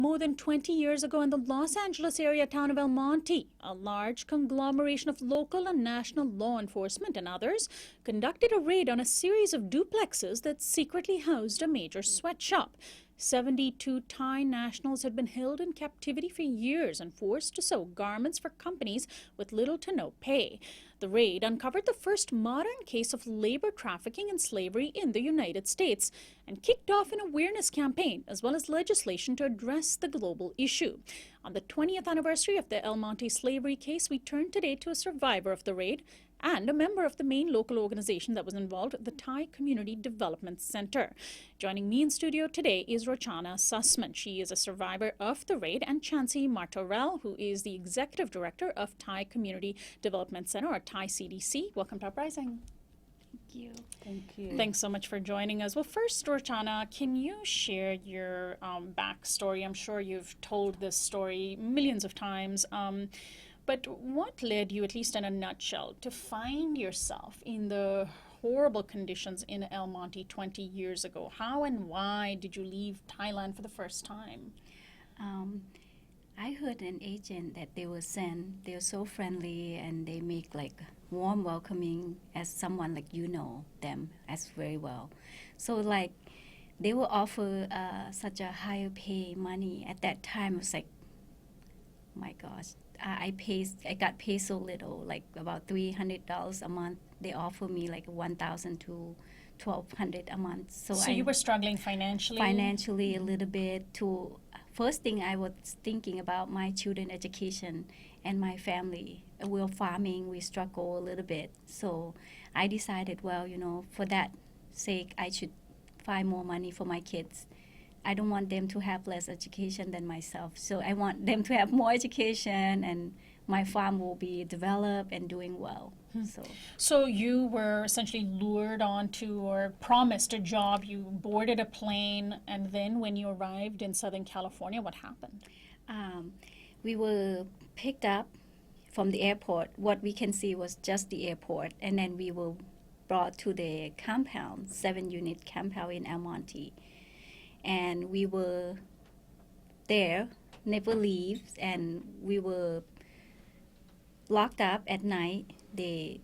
More than 20 years ago in the Los Angeles area town of El Monte, a large conglomeration of local and national law enforcement and others conducted a raid on a series of duplexes that secretly housed a major sweatshop. 72 Thai nationals had been held in captivity for years and forced to sew garments for companies with little to no pay. The raid uncovered the first modern case of labor trafficking and slavery in the United States and kicked off an awareness campaign as well as legislation to address the global issue. On the 20th anniversary of the El Monte slavery case, we turn today to a survivor of the raid and a member of the main local organization that was involved, the Thai Community Development Center. Joining me in studio today is Rotchana Sussman. She is a survivor of the raid, and Chancee Martorell, who is the Executive Director of Thai Community Development Center, or Thai CDC. Welcome to Uprising. Thank you. Thank you. Thanks so much for joining us. Well, first, Rotchana, can you share your backstory? I'm sure you've told this story millions of times. But what led you, at least in a nutshell, to find yourself in the horrible conditions in El Monte 20 years ago? How and why did you leave Thailand for the first time? I heard an agent that they were sent. They're so friendly and they make like warm welcoming as someone like them as very well. So like they will offer such a higher pay money. At that time it was like, my gosh, I got paid so little, like about $300 a month. They offer me like $1,000 to $1,200 a month. So you were struggling financially? Financially, a little bit. First thing I was thinking about my children education and my family. We're farming, we struggle a little bit. So I decided, well, for that sake, I should find more money for my kids. I don't want them to have less education than myself. So I want them to have more education and my farm will be developed and doing well. So you were essentially lured onto or promised a job. You boarded a plane, and then when you arrived in Southern California, what happened? We were picked up from the airport. What we can see was just the airport, and then we were brought to the compound, 7-unit compound in El Monte. And we were there, never leave, and we were locked up at night. They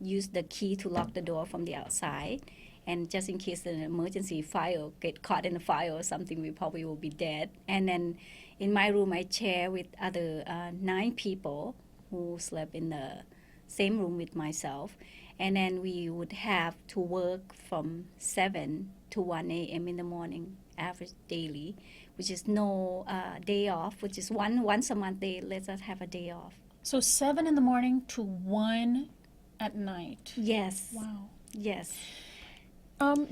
used the key to lock the door from the outside, and just in case an emergency fire get caught in a fire or something, we probably will be dead. And then in my room, I share with other 9 people who slept in the same room with myself. And then we would have to work from 7 to 1 a.m. in the morning, average daily, which is no day off, which is once a month they let us have a day off. So 7 in the morning to 1 at night? Yes. Wow. Yes.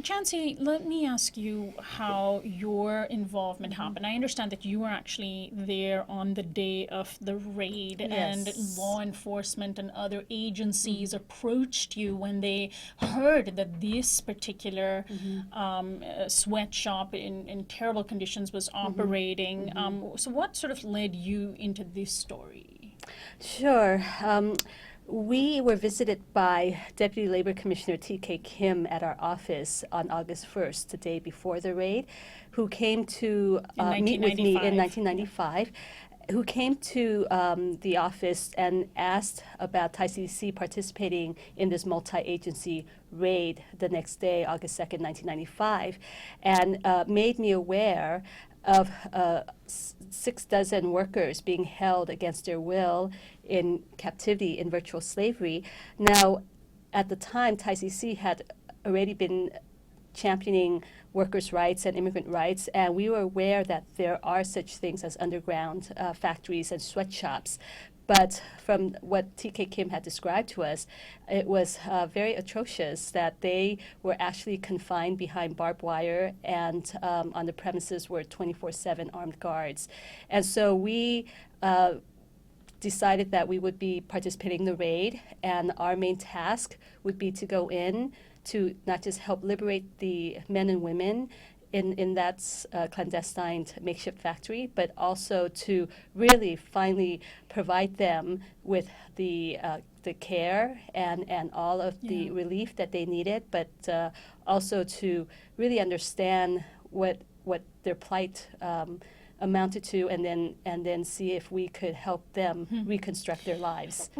Chancee, let me ask you how your involvement happened. I understand that you were actually there on the day of the raid, and law enforcement and other agencies approached you when they heard that this particular sweatshop in terrible conditions was operating. So what sort of led you into this story? Sure. We were visited by Deputy Labor Commissioner T.K. Kim at our office on August 1st, the day before the raid, who came to meet with me in 1995, who came to the office and asked about Thai CDC participating in this multi-agency raid the next day, August 2nd, 1995, and made me aware of 6 dozen workers being held against their will in captivity in virtual slavery. Now, at the time, Thai CDC had already been championing workers' rights and immigrant rights, and we were aware that there are such things as underground factories and sweatshops. But from what T.K. Kim had described to us, it was very atrocious that they were actually confined behind barbed wire, and on the premises were 24/7 armed guards. And so we decided that we would be participating in the raid, and our main task would be to go in to not just help liberate the men and women in that clandestine makeshift factory, but also to really finally provide them with the care and all of the relief that they needed, but also to really understand what their plight amounted to, and then see if we could help them reconstruct their lives.